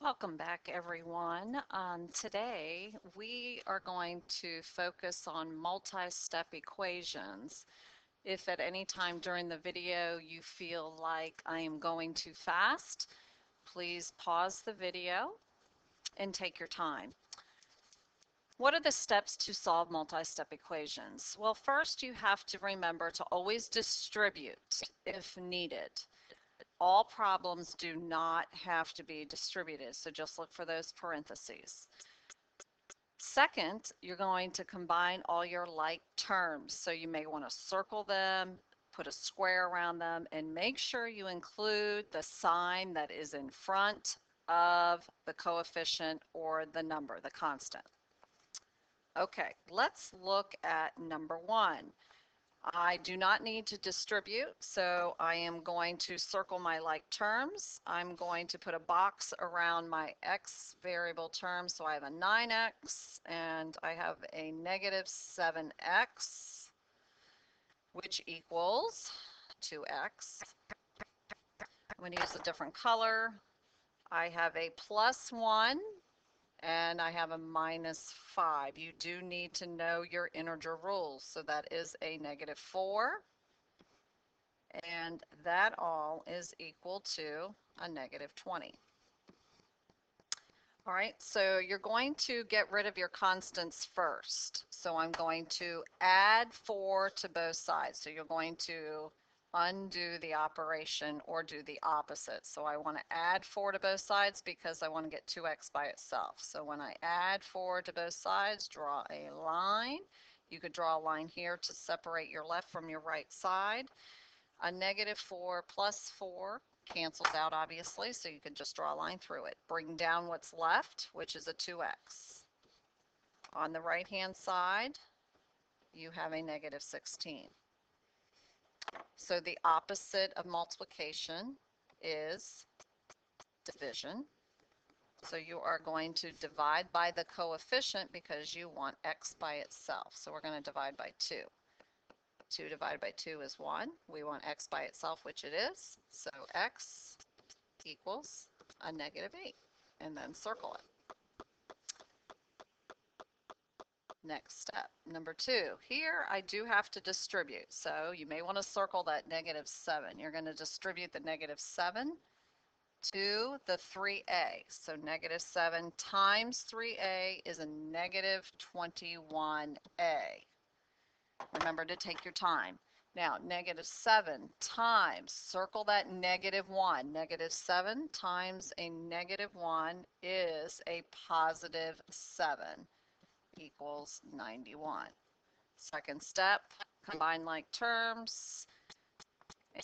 Welcome back, everyone. Today, we are going to focus on multi-step equations. If at any time during the video you feel like I am going too fast, please pause the video and take your time. What are the steps to solve multi-step equations? Well, first you have to remember to always distribute if needed. All problems do not have to be distributed, so just look for those parentheses. Second, you're going to combine all your like terms. So you may want to circle them, put a square around them, and make sure you include the sign that is in front of the coefficient or the number, the constant. Okay, let's look at number one. I do not need to distribute, so I am going to circle my like terms. I'm going to put a box around my x variable term, so I have a 9x and I have a negative 7x, which equals 2x. I'm going to use a different color. I have a plus 1 and I have a minus 5. You do need to know your integer rules, so that is a negative 4. And that all is equal to a negative 20. All right, so you're going to get rid of your constants first. So I'm going to add 4 to both sides. So you're going to undo the operation or do the opposite. So I want to add 4 to both sides because I want to get 2x by itself. So when I add 4 to both sides, draw a line. You could draw a line here to separate your left from your right side. A negative 4 plus 4 cancels out, obviously, so you can just draw a line through it. Bring down what's left, which is a 2x. On the right-hand side, you have a negative 16. So the opposite of multiplication is division. So you are going to divide by the coefficient because you want x by itself. So we're going to divide by 2. 2 divided by 2 is 1. We want x by itself, which it is. So x equals a negative 8. And then circle it. Next step, number 2. Here I do have to distribute. So you may want to circle that negative 7. You're going to distribute the negative 7 to the 3a. So negative 7 times 3a is a negative 21a. Remember to take your time. Now, negative 7 times, circle that negative 1. Negative 7 times a negative 1 is a positive 7 equals 91. Second step, combine like terms,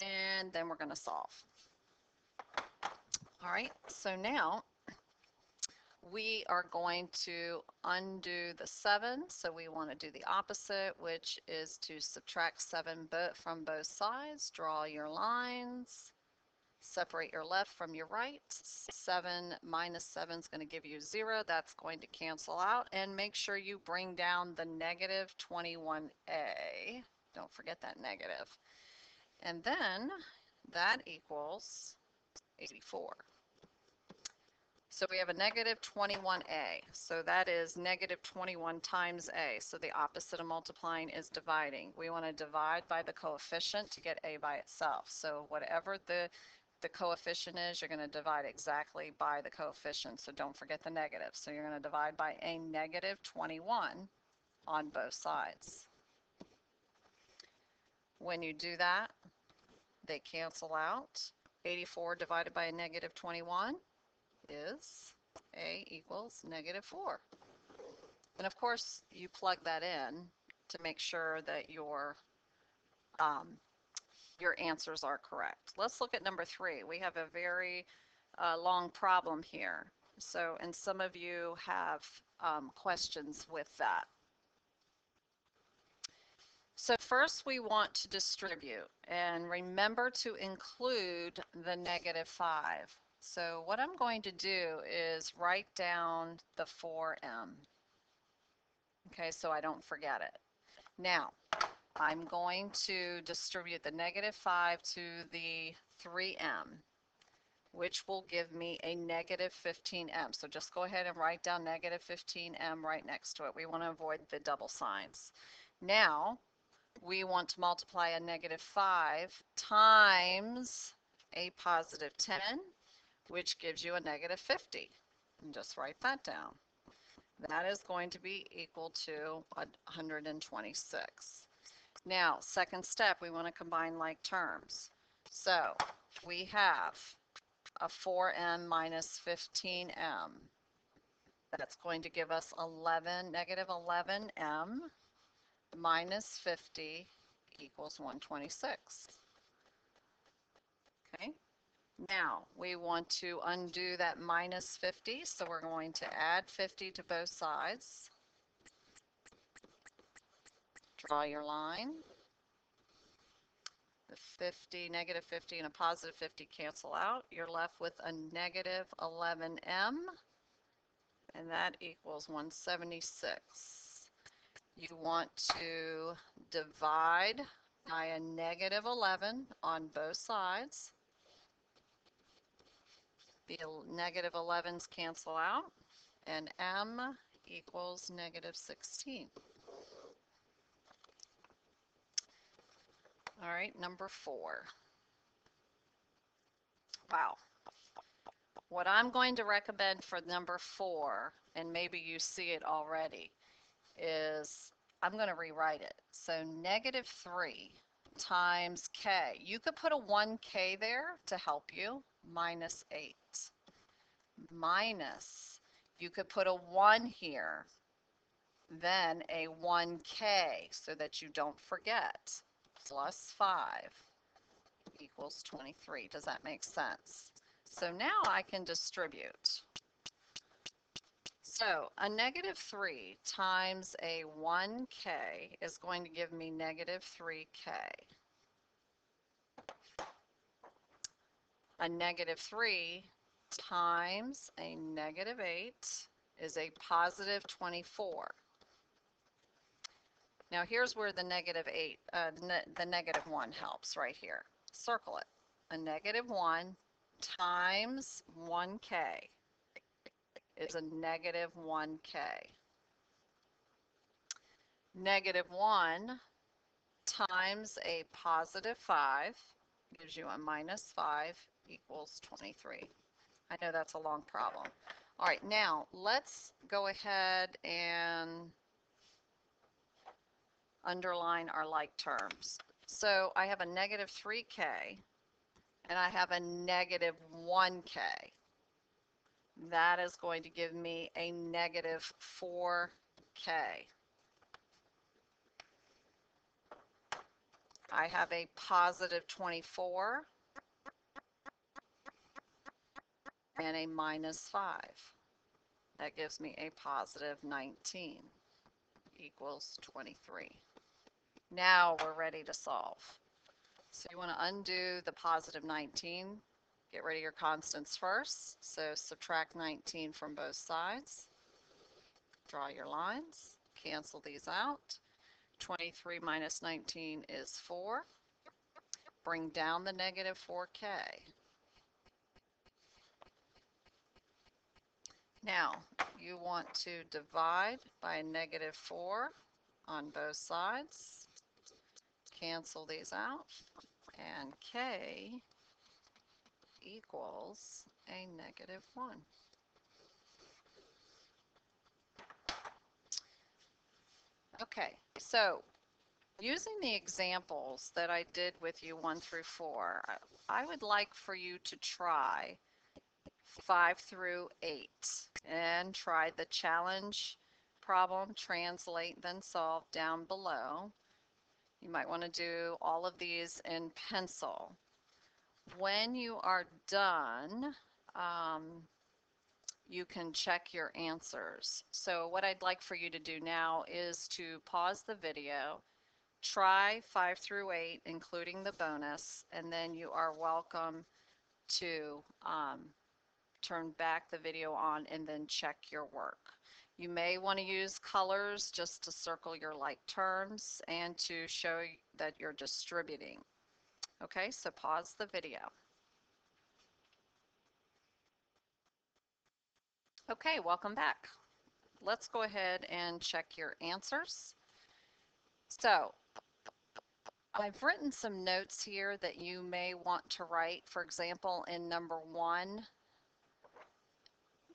and then we're going to solve. All right, so now we are going to undo the 7, so we want to do the opposite, which is to subtract 7 from both sides. Draw your lines, separate your left from your right. 7 minus 7 is going to give you 0. That's going to cancel out, and make sure you bring down the negative 21a. Don't forget that negative. And then that equals 84. So we have a negative 21a. So that is negative 21 times a. So the opposite of multiplying is dividing. We want to divide by the coefficient to get a by itself. So whatever the coefficient is, you're going to divide exactly by the coefficient. So don't forget the negative. So you're going to divide by a negative 21 on both sides. When you do that, they cancel out. 84 divided by a negative 21 is a equals negative 4. And of course, you plug that in to make sure that your answers are correct. Let's look at number 3. We have a very long problem here. So, and some of you have questions with that. So first we want to distribute, and remember to include the negative 5. So what I'm going to do is write down the 4m. Okay, so I don't forget it. Now, I'm going to distribute the negative 5 to the 3m. which will give me a negative 15m. So just go ahead and write down negative 15m right next to it. We want to avoid the double signs. Now, we want to multiply a negative 5 times a positive 10, which gives you a negative 50. And just write that down. That is going to be equal to 126. Now, second step, we want to combine like terms. So we have a 4m minus 15m. That's going to give us negative 11m minus 50 equals 126. Okay, now we want to undo that minus 50, so we're going to add 50 to both sides. Draw your line. The 50, negative 50 and a positive 50 cancel out. You're left with a negative 11m, and that equals 176. You want to divide by a negative 11 on both sides. The negative 11s cancel out, and m equals negative 16. All right, number 4. Wow. What I'm going to recommend for number 4, and maybe you see it already, is I'm going to rewrite it. So negative 3 times k. You could put a 1k there to help you, minus 8. Minus, you could put a 1 here, then a 1k so that you don't forget, plus 5 equals 23. Does that make sense? So now I can distribute. So a negative 3 times a 1k is going to give me negative 3k. A negative 3 times a negative 8 is a positive 24. Now here's where the negative 8, the negative 1 helps right here. Circle it. A negative 1 times 1k is a negative 1k. Negative 1 times a positive 5 gives you a minus 5 equals 23. I know that's a long problem. All right, now let's go ahead and underline our like terms. So I have a negative 3k and I have a negative 1k. That is going to give me a negative 4k. I have a positive 24 and a minus 5. That gives me a positive 19 equals 23. Now we're ready to solve. So you want to undo the positive 19. Get rid of your constants first. So subtract 19 from both sides. Draw your lines. Cancel these out. 23 minus 19 is 4. Bring down the negative 4k. Now, you want to divide by a negative 4 on both sides. Cancel these out. And k equals a negative 1. Okay, so using the examples that I did with you 1 through 4, I would like for you to try 5 through 8 and try the challenge problem, translate, then solve down below. You might want to do all of these in pencil. When you are done, you can check your answers. So what I'd like for you to do now is to pause the video, try 5 through 8, including the bonus, and then you are welcome to turn back the video on and then check your work. You may want to use colors just to circle your like terms and to show that you're distributing. Okay, so pause the video. Okay, welcome back. Let's go ahead and check your answers. So I've written some notes here that you may want to write. For example, in number 1,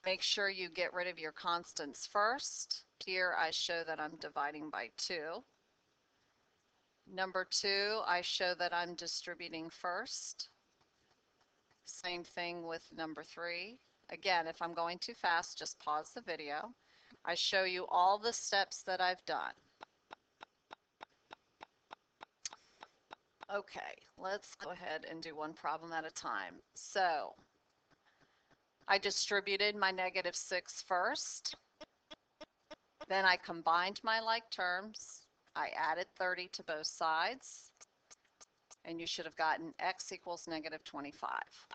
make sure you get rid of your constants first. Here I show that I'm dividing by 2. Number 2, I show that I'm distributing first. Same thing with number 3. Again, if I'm going too fast, just pause the video. I show you all the steps that I've done. Okay, let's go ahead and do one problem at a time. So I distributed my -6 first. Then I combined my like terms. I added 30 to both sides. And you should have gotten x equals -25.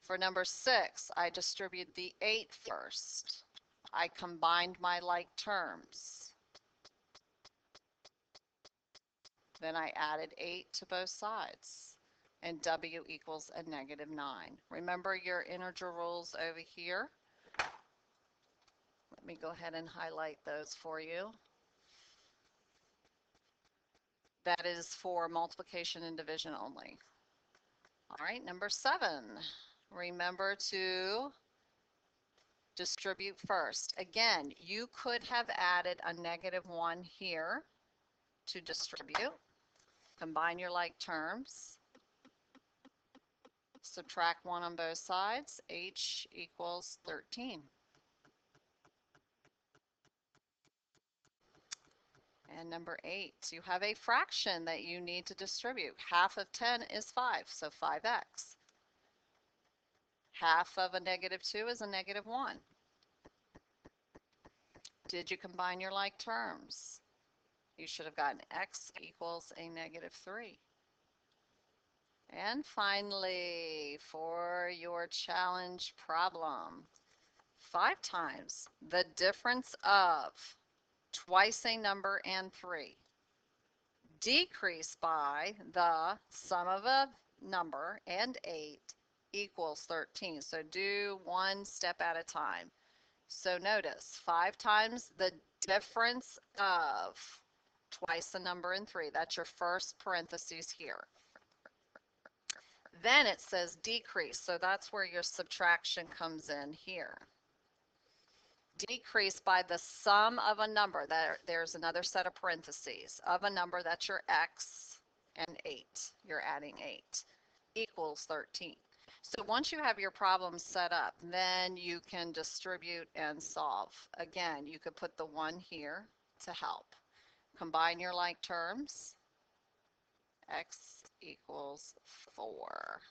For number 6, I distributed the 8 first. I combined my like terms. Then I added 8 to both sides. And w equals a -9. Remember your integer rules over here. Let me go ahead and highlight those for you. That is for multiplication and division only. All right, number 7. Remember to distribute first. Again, you could have added a -1 here to distribute. Combine your like terms. Subtract 1 on both sides. H equals 13. And number 8, you have a fraction that you need to distribute. Half of 10 is 5, so 5x. Half of a -2 is a -1. Did you combine your like terms? You should have gotten x equals a -3. And finally, for your challenge problem, 5 times the difference of twice a number and 3 decreased by the sum of a number and 8 equals 13. So do one step at a time. So notice 5 times the difference of twice the number and 3. That's your first parentheses here. Then it says decrease, so that's where your subtraction comes in here. Decrease by the sum of a number, there's another set of parentheses, of a number that's your x, and 8, you're adding 8, equals 13. So once you have your problem set up, then you can distribute and solve. Again, you could put the 1 here to help. Combine your like terms. X equals 4.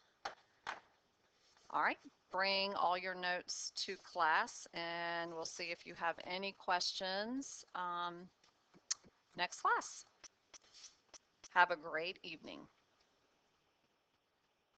All right, bring all your notes to class and we'll see if you have any questions next class. Have a great evening.